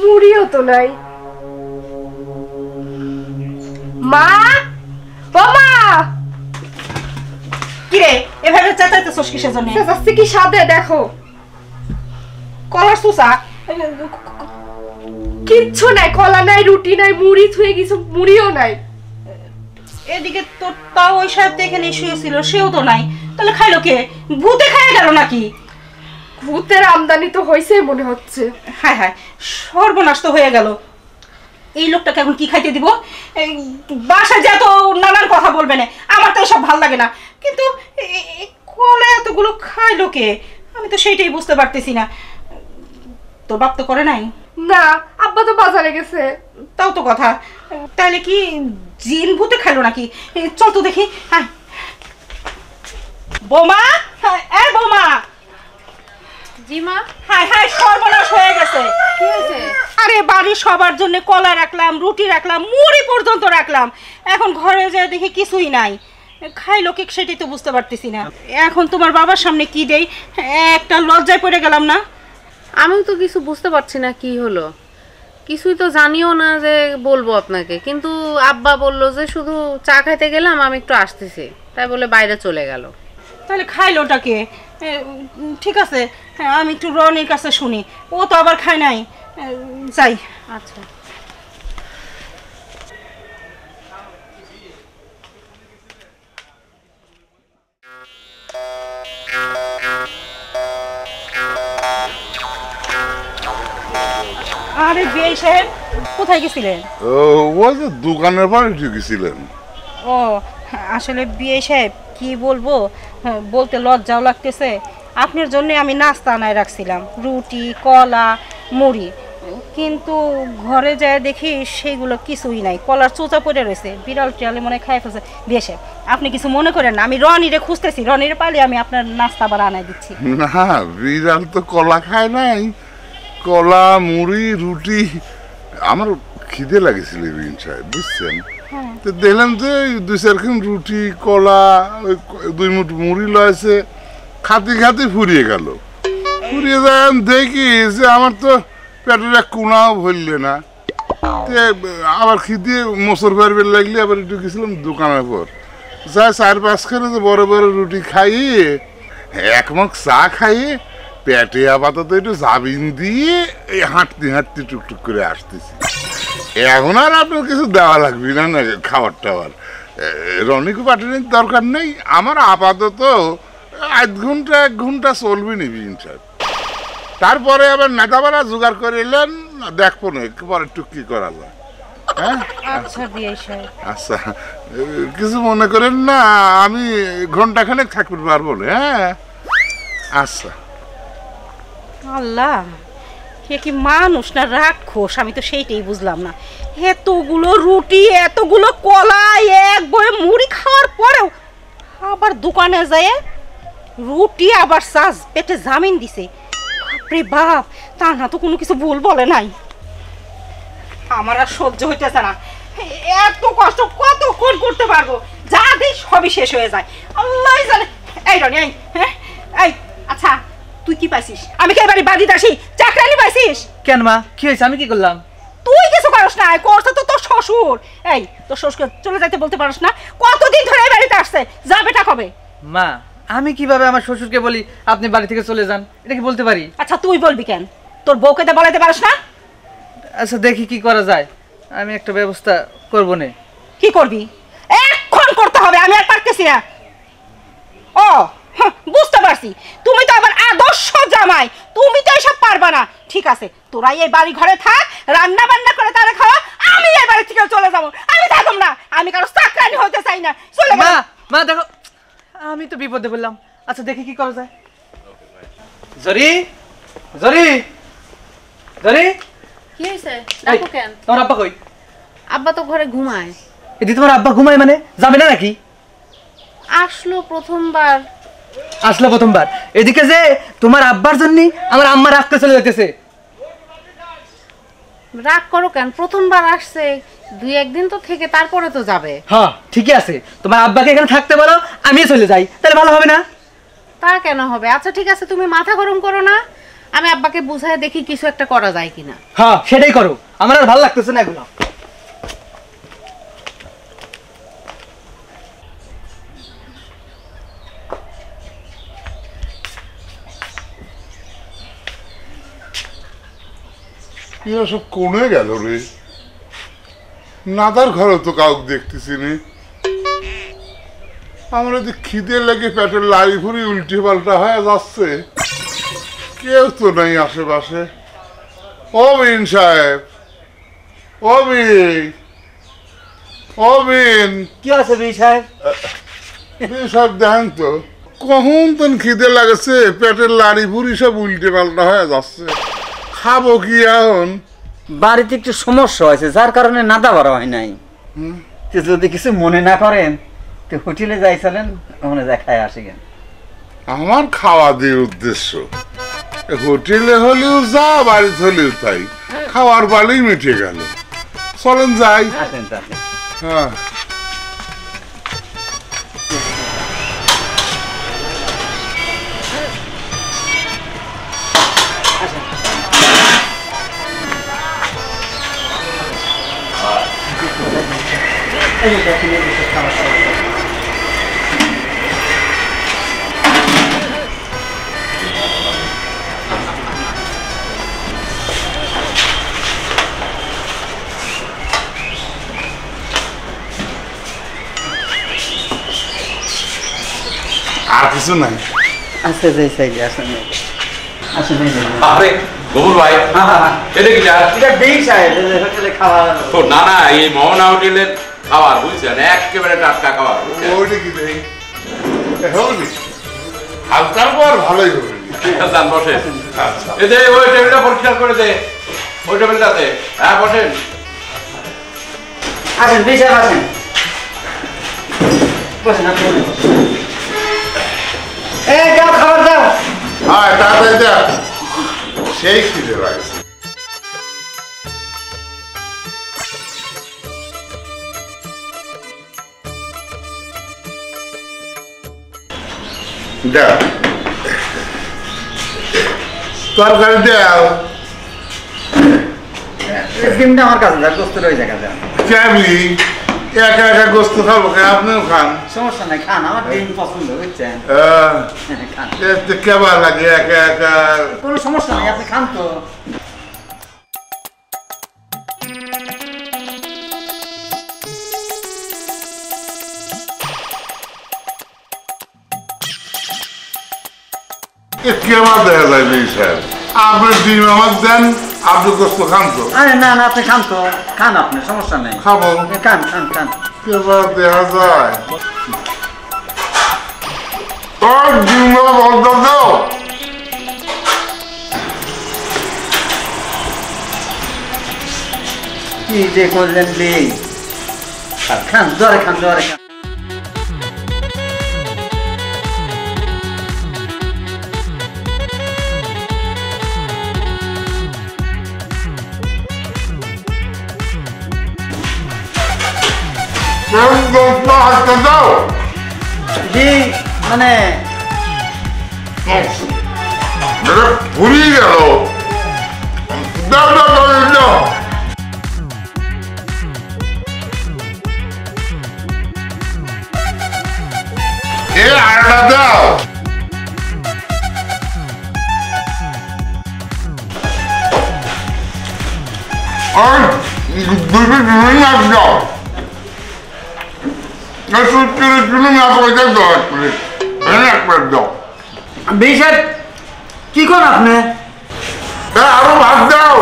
[SPEAKER 7] মুড়িও তো নাই। মা, ও মা!
[SPEAKER 3] কিরে এভাবে চেঁচাইতেছস কিসের জন্য?
[SPEAKER 7] চেঁচাচ্ছি কি সাথে দেখো,
[SPEAKER 3] কলার চুচা
[SPEAKER 7] কিচ্ছু নাই, কলা নাই, রুটি নাই, মুড়ি থুয়ে কিছু, মুড়িও নাই।
[SPEAKER 3] এদিকে তোর তাও ওই সাহেব এখানে শুয়েছিল, সেও তো নাই, তাহলে খাইলো কে? ভূতে খাই গেল নাকি?
[SPEAKER 7] ভূতের আমদানি তো হয়েছে মনে হচ্ছে।
[SPEAKER 3] হায় হায়, সর্বনাশ তো হয়ে গেল। এই লোকটাকে এখন কি খাইতে দিব? বাসা যা তো নানান কথা বলবে না, আমার তো এসব ভাল লাগে না, কিন্তু কলা এতগুলো খাইলো কে? আমি তো সেইটাই বুঝতে পারতেছি না। তোর বাপ তো করে নাই?
[SPEAKER 7] না, আব্বা তো বাজারে গেছে।
[SPEAKER 3] তাও তো কথা, তাহলে কি জিন ভূতে খাইলো নাকি? চল তো দেখি। হ্যাঁ বৌমা, হ্যাঁ বৌমা।
[SPEAKER 6] জি মা।
[SPEAKER 3] হায় হায়, সর্বনাশ হয়ে গেছে।
[SPEAKER 6] কি হয়েছে?
[SPEAKER 3] আরে বাড়ির সবার জন্য কলা রাখলাম, রুটি রাখলাম, মুড়ি পর্যন্ত রাখলাম, এখন ঘরে যায় দেখি কিছুই নাই। খাইলো কি সেটাই তো বুঝতে পারতেছি না। এখন তোমার বাবার সামনে কি দেই, একটা লজ্জায় পড়ে গেলাম না।
[SPEAKER 6] আমিও তো কিছু বুঝতে পারছি না কি হলো, কিছুই তো জানিও না যে বলবো আপনাকে, কিন্তু আব্বা বললো যে শুধু চা খাইতে গেলাম, আমি একটু আসতেছি, তাই বলে বাইরে চলে গেল।
[SPEAKER 3] তাহলে খাইলোটাকে? ঠিক আছে, হ্যাঁ আমি একটু রনির কাছে শুনি, ও তো আবার খায় নাই। যাই।
[SPEAKER 6] আচ্ছা।
[SPEAKER 3] আরে বিআই সাহেব, কোথায় গেছিলেন?
[SPEAKER 1] ওই যে দোকানের বাড়িতে গেছিলেন।
[SPEAKER 3] ও আসলে বিআই সাহেব কি বলবো, বলতে লজ্জাও লাগতেছে। আপনার জন্য আমি নাস্তা আনায় রাখছিলাম, রুটি কলা মুড়ি, কিন্তু ঘরে যায় দেখি সেইগুলো কিছুই নাই, কলার চোচা পড়ে রয়েছে, বিড়াল টিয়ালে মনে খাই ফেলছে। বিআই সাহেব আপনি কিছু মনে করেন না, আমি রনিরে খুঁজতেছি, রনিরে পাইলে আমি আপনার নাস্তা আবার আনাই দিচ্ছি।
[SPEAKER 1] না, বিড়াল তো কলা খায় নাই, কলা মুড়ি রুটি আমার খিদে লাগেছিল বিন সাহেব, বুঝছেন? তো দেখলাম যে 2-4 রুটি কলা, ওই 2 মুঠ মুড়ি লয়েছে, খাতি খাতি ফুরিয়ে গেল। ফুরিয়ে যায় দেখি যে আমার তো পেটের এক কোনাও ভরলে না। আবার খিদে মোসর বেরবের লাগলে আবার একটু গেছিলাম দোকানের পর, যা 4-5 খানা যে বড় বড় রুটি খাইয়ে, 1 মগ চা খাইয়ে, পেটে আপাতত একটু জাবিন দিয়ে এই হাঁটতে হাঁটতে টুকটুক করে আসতেছি। এখন আর আপনার কিছু দেওয়া লাগবে না, না খাবার টাবার, রনিকে পাঠানোর দরকার নেই আমার, আপাতত 1 ঘন্টা চলবে নি বিন সাহেব। তারপরে আবার নেতাবারা জোগাড় করে এলেন, দেখবো না পরে একটু কি করা যায়। হ্যাঁ
[SPEAKER 3] আচ্ছা বিআই সাহেব।
[SPEAKER 1] আচ্ছা, কিছু মনে করেন না, আমি ঘন্টাখানেক থাকতে পারবো না। হ্যাঁ আচ্ছা।
[SPEAKER 3] আল্লাহ, হে কি মানুষ না রাক্ষস, আমি তো সেইটাই বুঝলাম না। এতগুলো রুটি এতগুলো কলা, এক বয়ে মুড়ি খাওয়ার পরেও আবার দোকানে যায় রুটি আবার সাজ পেটে জামিন দিছে। বাপরে বাপ, তা না তো কোনো কিছু ভুল বলে নাই। আমার আর সহ্য হইতেছে না, এত কষ্ট কতক্ষণ করতে পারবো? যা দিই সবই শেষ হয়ে যায়, আল্লাহ জানে। এই রনি, হ্যাঁ এই, আচ্ছা তুই কি পাইছিস? আমি কি এবারে বাড়িতে আসি চাকরানি পাইছিস?
[SPEAKER 2] কেন মা, কি হয়েছে? আমি কি করলাম?
[SPEAKER 3] তুই কিছু পারস না, করছে তো তোর শ্বশুর। এই তোর শ্বশুরকে চলে যাইতে বলতে পারস না? কতদিন ধরে এই বাড়িতে আসছে, যা বেটা কবে?
[SPEAKER 2] মা, আমি কিভাবে আমার শ্বশুরকে বলি আপনি বাড়ি থেকে চলে যান? এটা কি বলতে পারি?
[SPEAKER 3] আচ্ছা তুই বলবি কেন? তোর বউকে তো বলাইতে পারস না?
[SPEAKER 2] আচ্ছা দেখি কি করা যায়, আমি একটা ব্যবস্থা করবো না।
[SPEAKER 3] কি করবি? এখন করতে হবে, আমি আর পারতেছি না। ও বুঝতে পারছি, তুমি তো আবার আদর্শ জামাই, তুমি তো এসব পারবা না। ঠিক আছে, তোরা এই বাড়ি ঘরে থাক, রান্না বান্না করে তারা খাওয়া, আমি এই বাড়ি থেকে চলে যাবো। আমি থাকব না, আমি কারো চাকরানি হতে চাই না। চলে
[SPEAKER 2] মা মা দেখো, আমি তো বিপদে বললাম। আচ্ছা দেখি কি করা যায়। জরি জরি জরি,
[SPEAKER 6] কি হয়েছে? ডাকো কেন?
[SPEAKER 2] তোমার আব্বা কই?
[SPEAKER 6] আব্বা তো ঘরে ঘুমায়।
[SPEAKER 2] এদি তোমার আব্বা ঘুমায় মানে যাবে না নাকি?
[SPEAKER 6] আসলো প্রথমবার।
[SPEAKER 2] আসলো প্রথমবার, এদিকে যে তোমার আব্বার জন্য আমার আম্মা রাখতে চলে যেতেছে।
[SPEAKER 6] রাগ করো কেন? প্রথমবার আসছে, 2-1 দিন তো থেকে তারপরে তো যাবে।
[SPEAKER 2] হ্যাঁ ঠিকই আছে, তোমার আব্বাকে এখানে থাকতে বলো, আমি চলে যাই, তাহলে ভালো হবে না?
[SPEAKER 6] তা কেন হবে? আচ্ছা ঠিক আছে, তুমি মাথা গরম করো না, আমি আব্বাকে বুঝায় দেখি কিছু একটা করা যায় কিনা।
[SPEAKER 2] হ্যাঁ সেটাই করো, আমার আর ভালো লাগতেছে না এগুলো।
[SPEAKER 1] এরা সব কোনে গেল রে? নাদার ঘরে তো কাউকে দেখতেছি নি। আমার যদি খিদে লেগে পেটের লাড়ি ফুরি উল্টে পাল্টা হয়ে যাচ্ছে, কেউ তো নেই আশেপাশে। ও বিন সাহেব, ও বিন, ও বিন।
[SPEAKER 2] কি আছে বি সাহেব?
[SPEAKER 1] বিন সাহেব দেখেন তো, কখন তো খিদে লাগেছে, পেটের লাড়ি ফুরি সব উল্টে পাল্টা হয়ে যাচ্ছে, খাবো কি এখন?
[SPEAKER 9] বাড়িতে একটু সমস্যা হয়েছে, যার কারণে নাদা বাড়া হয় নাই। যদি কিছু মনে না করেন তো হোটেলে যাইছিলেন, ওখানে দেখায় আসি কেন।
[SPEAKER 1] আমার খাওয়া দিয়ে উদ্দেশ্য, হোটেলে হলেও যা, বাড়িতে হলেও তাই, খাওয়ার বালেই মিটে গেল। চলেন যাই।
[SPEAKER 9] আসেন তাহলে।
[SPEAKER 1] হ্যাঁ আর কিছু নাই।
[SPEAKER 9] আচ্ছা যাই সাইডে আসেন, আসেন।
[SPEAKER 5] আরে গোবর ভাই, এটা কি?
[SPEAKER 9] এটা দেই সাহেব, হোটেলে খাওয়া।
[SPEAKER 5] তো না না, এই মোহনা হোটেলের খাবার বুঝছেন, একেবারে টাটকা খাবার।
[SPEAKER 1] ওইটা কি দেই? হবে হালকার পর ভালোই হবে।
[SPEAKER 5] যান বসেন।
[SPEAKER 1] আচ্ছা
[SPEAKER 5] এতে ওই টেবিলটা পরিষ্কার করে দে, ওই টেবিলটাতে। হ্যাঁ বসেন।
[SPEAKER 9] আসেন দেই সাহেব, আসেন বসেন। আপনি এই দাও, খাবার দাও।
[SPEAKER 1] হ্যাঁ তাড়াতাড়ি দেখ, সেই খিদে লাগছে। দেখ তরকারি দেও।
[SPEAKER 9] ডিমটা আমার কাছে দাও, গোস্ত রয়ে যায় কাছে।
[SPEAKER 1] কেমনি একা একা গোস্ত খাবো? আপনিও খান,
[SPEAKER 9] সমস্যা নাই, খান, আমার ডিম পছন্দ, বুঝছেন? খান,
[SPEAKER 1] কেমন লাগে একা একা?
[SPEAKER 9] কোনো সমস্যা নাই, আপনি খান তো।
[SPEAKER 1] কেমন দেখা যায় বেশ স্যার? আপনি ডিম আমাকে দেন, আপনি গোস্ত খান তো।
[SPEAKER 9] আরে না না, আপনি খান তো, খান, আপনি সমস্যা নেই,
[SPEAKER 1] খাবো।
[SPEAKER 9] খান খান খান।
[SPEAKER 1] কেমন দেখা যায়? তোর ডিম বন্ধ দাও।
[SPEAKER 9] কি যে করলেন রে? খান, জোরে খান, জোরে খান।
[SPEAKER 1] দাও
[SPEAKER 9] জি মানে
[SPEAKER 1] ভুলিয়ে গেল। দাও দাও দাও দাও। এ আটা দাও। আর দুই নাক দাও। চুল না করে দাও এক প্লেট। এক প্লেট দাও।
[SPEAKER 9] বিশেষ কি করেন আপনি?
[SPEAKER 1] আরো ভাত দাও।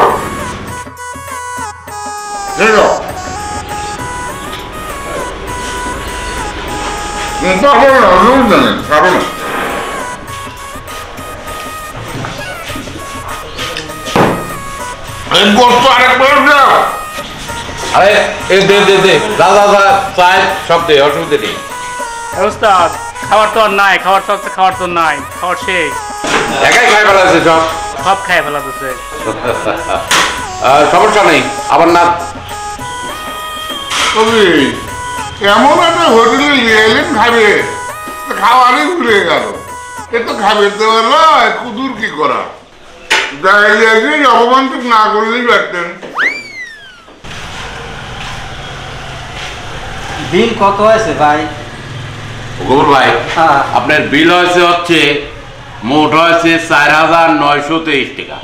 [SPEAKER 1] আরেক প্লেট দাও।
[SPEAKER 5] আরে এই দে দে দে দাদা দাদা চায় সব দে, অসুবিধা নেই।
[SPEAKER 4] ওস্তাদ খাবার তো আর নাই, খাবার তো নাই, খাবার শেষ।
[SPEAKER 5] একাই খাই ফেলাছে সব,
[SPEAKER 4] সব খাই ফেলাতেছে।
[SPEAKER 5] সমস্যা নেই। আবার না
[SPEAKER 1] তবে এমন একটা হোটেলে নিয়ে এলেন খাবে, খাওয়ারই ভুলে গেল। এ তো খাবে তো কুদুর কি করা, অপমান তো না করলেই পারতেন।
[SPEAKER 9] বিল কত হয়েছে ভাই?
[SPEAKER 5] গোবর ভাই আপনার বিল হচ্ছে মোট হয়েছে 4,923 টাকা।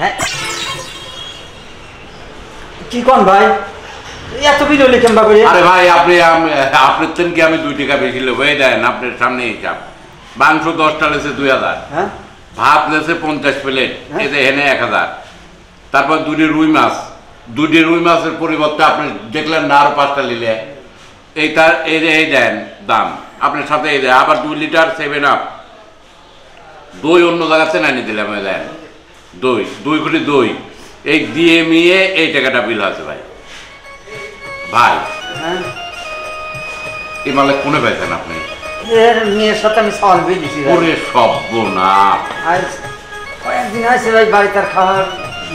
[SPEAKER 9] কি কোন ভাই এত বিল হলে কেমবা করে?
[SPEAKER 5] আরে ভাই আপনার তেন কি আমি 2 টাকা বেশি লোক হয়ে দেন? আপনার সামনে হিসাব, মাংস 10টা লেছে 2,000, ভাত লেছে 50 প্লেট, এতে হেনে 1,000। তারপর 2টি রুই মাছ, 2টি রুই মাছের পরিবর্তে আপনি দেখলেন না আরো 5টা নিলে, এইটার এই দেন দাম আপনার সাথে। এই দেয় আবার 2 লিটার 7 আপ দই অন্য জায়গাতে না নিয়ে দিলাম। দেন দই 2 কোটি দই, এই দিয়ে মিয়ে এই টাকাটা বিল আছে ভাই। ভাই এই মালে কোনে পাইছেন আপনি?
[SPEAKER 9] মেয়ের সাথে আমি সওয়াল বিল দিছি।
[SPEAKER 5] ওরে সর্বনাশ,
[SPEAKER 9] কয়েকদিন আছে ভাই বাড়ি তার খাওয়ার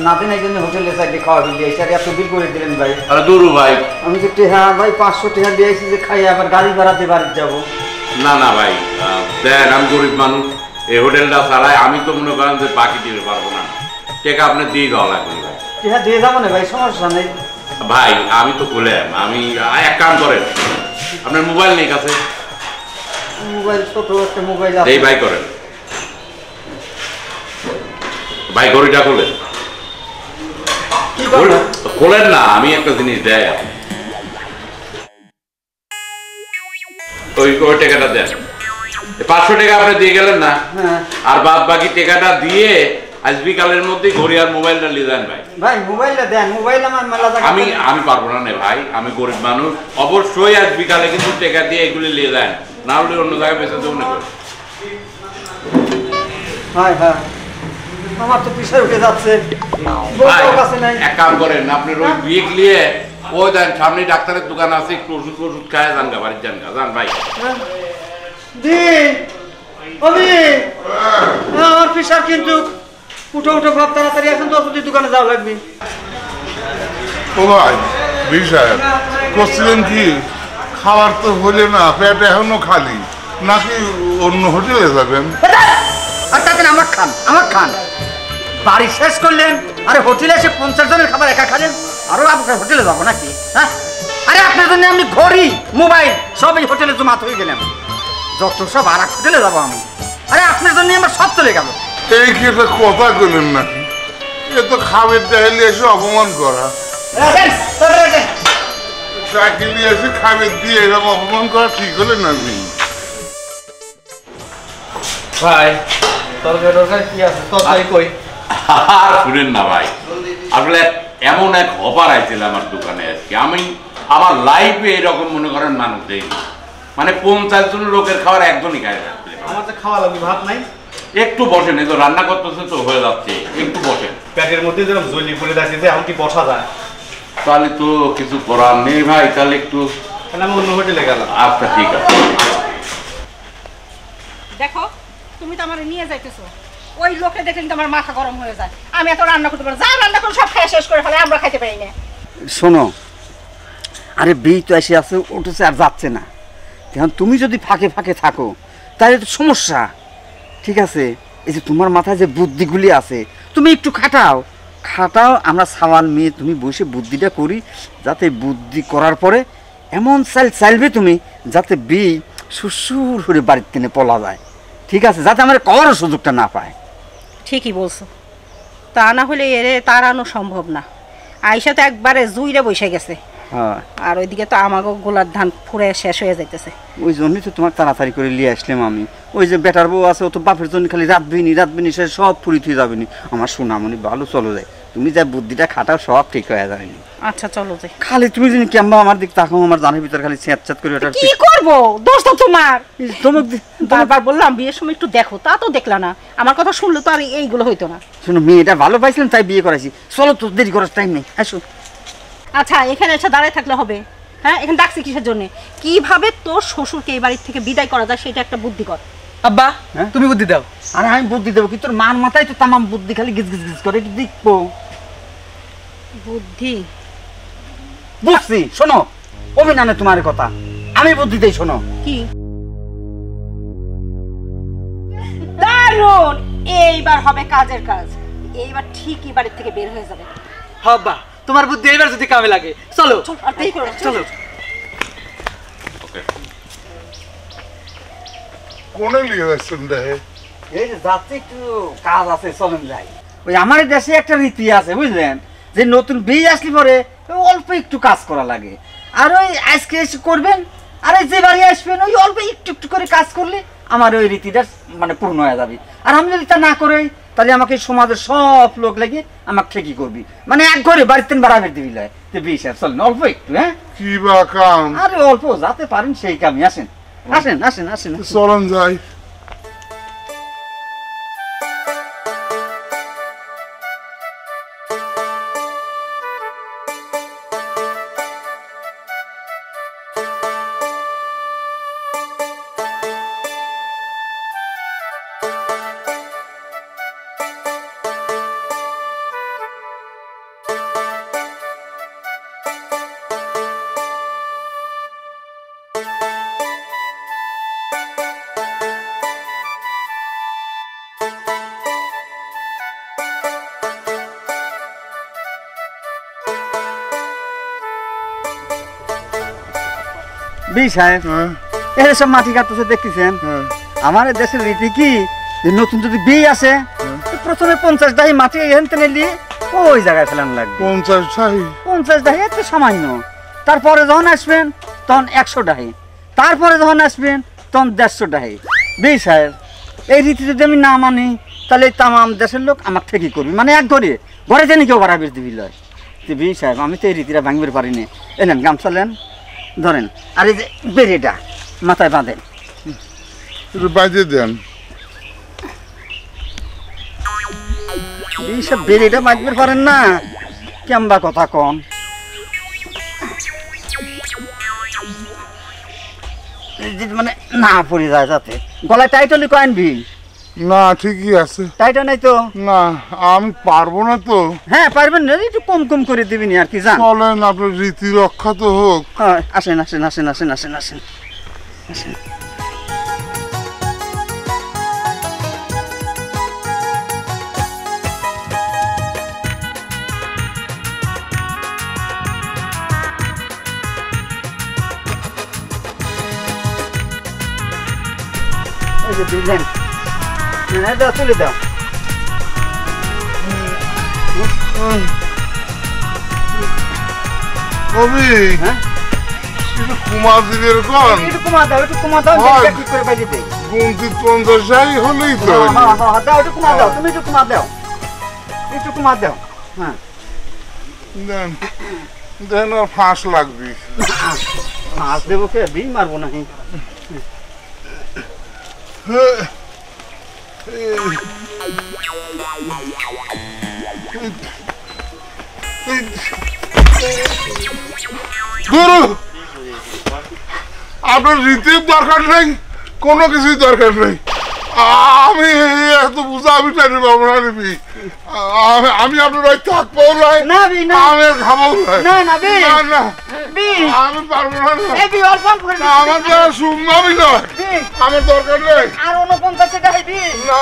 [SPEAKER 9] না দিন জন্য হোটেলে চাইলে খাওয়া বিল দিয়েছি, আর এত বিল করে দিলেন ভাই।
[SPEAKER 5] আরে দূর ভাই,
[SPEAKER 9] আমি তো টেহা ভাই 500 টাকা দিয়েছি যে খাই আবার গাড়ি ভাড়া দিয়ে বাড়ি যাবো।
[SPEAKER 5] না না ভাই দেন, আমি গরিব মানুষ, এই হোটেলটা চালাই, আমি তো মনে করেন যে বাকি দিতে পারবো না, টাকা আপনি দিয়ে দেওয়া লাগবে ভাই।
[SPEAKER 9] টেহা দিয়ে যাবো না ভাই, সমস্যা নেই
[SPEAKER 5] ভাই। আমি তো বললাম আমি এক কাম করেন, আপনার মোবাইল নেই কাছে?
[SPEAKER 9] মোবাইল ছোট একটা মোবাইল আছে।
[SPEAKER 5] এই ভাই করেন ভাই, ঘড়িটা খোলেন। খোলেন না, আমি একটা জিনিস দেয় ওই টাকাটা দেন। 500 টাকা আপনি দিয়ে গেলেন না, আর বাদ বাকি টাকাটা দিয়ে আজ বিকালের মধ্যে ঘড়ি আর মোবাইলটা নিয়ে যান ভাই।
[SPEAKER 9] ভাই মোবাইলটা দেন, মোবাইল আমার মেলা জায়গা।
[SPEAKER 5] আমি পারবো না ভাই, আমি গরিব মানুষ। অবশ্যই আজ বিকালে কিন্তু টাকা দিয়ে এগুলি নিয়ে যান, না হলে অন্য জায়গায় বেঁচে দেবো না।
[SPEAKER 9] হ্যাঁ হ্যাঁ, আমার তো প্রেশার উঠে যাচ্ছে।
[SPEAKER 5] এক কাম করেন, আপনার ওই বিয়ে নিয়ে ওই দেন সামনে ডাক্তারের দোকান আছে, একটু ওষুধ খায় যান গা, বাড়ির যান গা, যান ভাই।
[SPEAKER 9] আমার প্রেশার কিন্তু উঠো উঠো ভাব, তাড়াতাড়ি এখন তো ওষুধের দোকানে যাওয়া লাগবে।
[SPEAKER 1] ও ভাই বি সাহেব করছিলেন কি, খাবার তো হলে না, পেট এখনো খালি, নাকি অন্য হোটেলে যাবেন?
[SPEAKER 9] আমার খান, আমার খান, বাড়ি শেষ করলেন, আরে হোটেলে এসে 50 জনের খাবার একা খালেন, আরো আপনার হোটেলে যাবো নাকি? হ্যাঁ, আরে আপনার জন্য আমি ঘড়ি মোবাইল সব এই হোটেলে জমা হয়ে গেলাম, যত সব আর এক হোটেলে যাবো আমি। আরে আপনার জন্য আমার সব চলে গেল।
[SPEAKER 1] এই কি একটা কথা কইলেন নাকি? এ তো খাবের চাইলে এসে অপমান করা, চাকরি এসে খাবের দিয়ে এরকম অপমান করা ঠিক হলেন নাকি?
[SPEAKER 2] ভাই তরকারি কি আছে? তরকারি কই?
[SPEAKER 5] আর শুনেন না ভাই, আসলে এমন এক অফার আইছিল আমার দোকানে আজকে, আমি আমার লাইফে এরকম মনে করেন মানুষ দেয়নি। মানে 50 জন লোকের খাবার একজনই খায়।
[SPEAKER 2] আমার তো খাওয়া লাগবে, ভাত নাই।
[SPEAKER 5] একটু বসেন, এই তো রান্না করতেছে তো হয়ে যাচ্ছে, একটু বসেন।
[SPEAKER 2] পেটের মধ্যে যেরকম জলি পড়ে যাচ্ছে, যে এমন কি বসা যায়?
[SPEAKER 5] তাহলে তো কিছু করার নেই ভাই, তাহলে একটু
[SPEAKER 2] আমি অন্য হোটেলে গেলাম।
[SPEAKER 5] আচ্ছা ঠিক আছে।
[SPEAKER 3] দেখো তুমি তো আমার নিয়ে যাইতেছো, ওই লোকে দেখলে কিন্তু আমার মাথা গরম হয়ে যায়। আমি এত রান্না করতে পারবো, যা রান্না করে সব খাই শেষ করে ফেলে, আমরা খাইতে পারি না।
[SPEAKER 9] শোনো, আরে বিয়ে তো এসে আছে, উঠেছে আর যাচ্ছে না। এখন তুমি যদি ফাঁকে ফাঁকে থাকো তাহলে তো সমস্যা। ঠিক আছে, এই যে তোমার মাথায় যে বুদ্ধিগুলি আছে তুমি একটু খাটাও, আমরা সাওয়াল মেয়ে তুমি বসে বুদ্ধিটা করি, যাতে বুদ্ধি করার পরে এমন চাইলবে তুমি, যাতে বিয়ে সুসুর করে বাড়ির টেনে পলা যায়। ঠিক আছে, যাতে আমার করার সুযোগটা না পায়।
[SPEAKER 3] ঠিকই বলছো, তা না হলে এরে তাড়ানো সম্ভব না। আইসা তো একবারে জুইরে বসে গেছে,
[SPEAKER 9] হ্যাঁ
[SPEAKER 3] আর ওইদিকে তো আমাকে গোলার ধান ফুরে শেষ হয়ে যাইতেছে।
[SPEAKER 9] ওই জন্যই তো তোমার তাড়াতাড়ি করে নিয়ে আসলাম আমি। ওই যে বেটার বউ আছে ও তো বাপের জন্য খালি রাতবিনি সে সব ফুরিত হয়ে যাবেনি। আমার সোনামণি ভালো চলো যায়, তুমি যা বুদ্ধিটা খাটাও সব ঠিক হয়ে যায়নি।
[SPEAKER 3] আচ্ছা চলো যাই।
[SPEAKER 9] খালি তুমি যদি কেমবা আমার দিক তাকাও, আমার জানের ভিতর খালি ছেঁচ করে ওটা
[SPEAKER 3] কি করবো, দোষ তো তোমার।
[SPEAKER 9] তোমার
[SPEAKER 3] বারবার বললাম বিয়ের সময় একটু দেখো, তা তো দেখলা না। আমার কথা শুনলে তো আর এইগুলো হইতো না।
[SPEAKER 9] শোনো মেয়েটা ভালো পাইছিলাম তাই বিয়ে করাইছি, চলো তো দেরি করার টাইম নেই, আসো।
[SPEAKER 3] আচ্ছা এখানে এসে দাঁড়ায় থাকলে হবে? হ্যাঁ এখানে ডাকছি কিসের জন্য? কিভাবে তোর শ্বশুরকে এই বাড়ির থেকে বিদায় করা যায় সেটা একটা বুদ্ধি কর।
[SPEAKER 2] আব্বা তুমি বুদ্ধি দাও।
[SPEAKER 9] আরে আমি বুদ্ধি দেবো কি, তোর মার মাথায় তো তামাম বুদ্ধি, খালি গিজ গিজ গিজ করে একটু দেখবো।
[SPEAKER 3] বুদ্ধি
[SPEAKER 9] বুঝছি, শোনো অভিনানে তোমার কথা আমি বুদ্ধি দেই, শোনো।
[SPEAKER 3] কি? দারুণ, এইবার হবে কাজের কাজ। এইবার ঠিকই বাড়ির থেকে বের হয়ে যাবে।
[SPEAKER 2] আব্বা তোমার বুদ্ধি এবার যদি কামে লাগে, চলো
[SPEAKER 3] আর দেরি করো না,
[SPEAKER 2] চলো।
[SPEAKER 1] কোনে নিয়ে যাচ্ছেন দেখে?
[SPEAKER 9] এই যে যাচ্ছে একটু কাজ আছে, চলেন যাই। ওই আমার দেশে একটা রীতি আছে বুঝলেন, যে নতুন বিয়ে আসলে পরে অল্প একটু কাজ করা লাগে। আর ওই আজকে এসে করবেন, আর যে বাড়ি আসবেন ওই অল্প একটু একটু করে কাজ করলে আমার ওই রীতিটা মানে পূর্ণ হয়ে যাবে। আর আমি যদি তা না করে তাহলে আমাকে সমাজের সব লোক লাগে আমাকে ঠেকি করবি, মানে এক ঘরে বাড়িতে বাড়াবের দিবি লয়। তো বিয়ে চলেন অল্প একটু। হ্যাঁ
[SPEAKER 1] কি বা কাম?
[SPEAKER 9] আরে অল্প যাতে পারেন সেই কামই। আসেন আসেন আসেন আসেন,
[SPEAKER 1] চলেন যাই।
[SPEAKER 9] বি সাহেব এসব মাটি কাটতেছে দেখতেছেন। আমার দেশের রীতি কি, যে নতুন যদি বিয়ে আসে প্রথমে 50 ডাহি মাটি এখান থেকে নিয়ে ওই জায়গায় ফেলানো লাগবে। 50 ডাহি এত সামান্য। তারপরে যখন আসবেন তখন 100 ডাহি, তারপরে যখন আসবেন তখন 150 ডাহি। বি সাহেব এই রীতি যদি আমি না মানি তাহলে তামাম দেশের লোক আমার থেকে করবি, মানে এক ঘরে ঘরে জানি কেউ বাড়াবে দিবি লয়। বি সাহেব আমি তো এই রীতিটা ভাঙবে পারিনি। এলেন গামছা নেন, ধরেন, আর এই যে বেড়েটা মাথায় বাঁধেন।
[SPEAKER 1] বাজে দেন
[SPEAKER 9] এইসব বেড়েটা বাঁধতে পারেন না, কেমবা কথা কন। মানে না পড়ে যায় যাতে। গলায় টাইটলি কয়েন ভি
[SPEAKER 1] না? ঠিকই আছে।
[SPEAKER 9] টাইটা নাই তো?
[SPEAKER 1] না আমি পারবো না তো।
[SPEAKER 9] হ্যাঁ পারবেন না, একটু কম কম করে দিবিনি আর কি। জান
[SPEAKER 1] চলেন, আপনার রীতি রক্ষা তো হোক।
[SPEAKER 9] হ্যাঁ আসেন আসেন আসেন আসেন আসেন আসেন আসেন। এই যে দিলেন, হ্যাঁ দাও তুলে দাও।
[SPEAKER 1] কবি
[SPEAKER 9] হ্যাঁ
[SPEAKER 1] একটু কুমার দিলের কন।
[SPEAKER 9] একটু কমা দাও, একটু কমা দাও, ঠিক করে বাইরে দেই।
[SPEAKER 1] গুনতি 50 ডাহি হলেই তো।
[SPEAKER 9] হ্যাঁ হ্যাঁ দাও, একটু কমা দাও, তুমি একটু কমা দাও, একটু কমা দাও। হ্যাঁ
[SPEAKER 1] দেন দেন, আর ফাঁস লাগবে।
[SPEAKER 9] মাছ দেবো কে, বিল মারবো নাকি?
[SPEAKER 1] আপনার রীতির দরকার নেই, কোনো কিছুই দরকার নেই। আমি এত বুঝা আমি টাইনি পাবো না। আমি আপনার ভাই থাকবো না, আমি খাবো না, আমি পারবো না। আমার দ্বারা সম্ভবই নয়, আমার দরকার নেই।
[SPEAKER 9] আর 49 টাকা দিবি
[SPEAKER 1] না,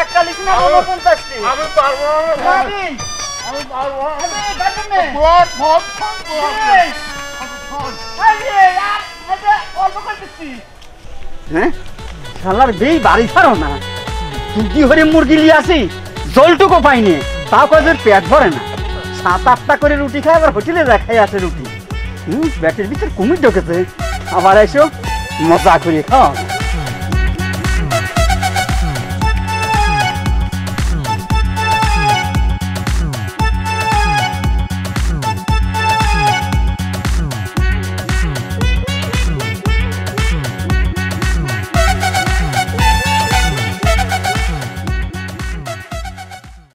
[SPEAKER 9] 41 না 49 টি।
[SPEAKER 1] আমি পারবো না, আমি পারবো না।
[SPEAKER 9] হ্যাঁ শালার বেই বাড়ি ছাড়ো না, তুই কি হরে মুরগি নিয়ে আসি জলটুকু পাইনি, তাও কাজের পেট ভরে না। 7-8টা করে রুটি খায়, আবার হোটেলে দেখাই আছে রুটি। ব্যাটের ভিতর কুমির ঢুকেছে, আবার এসো মজা করি খাও।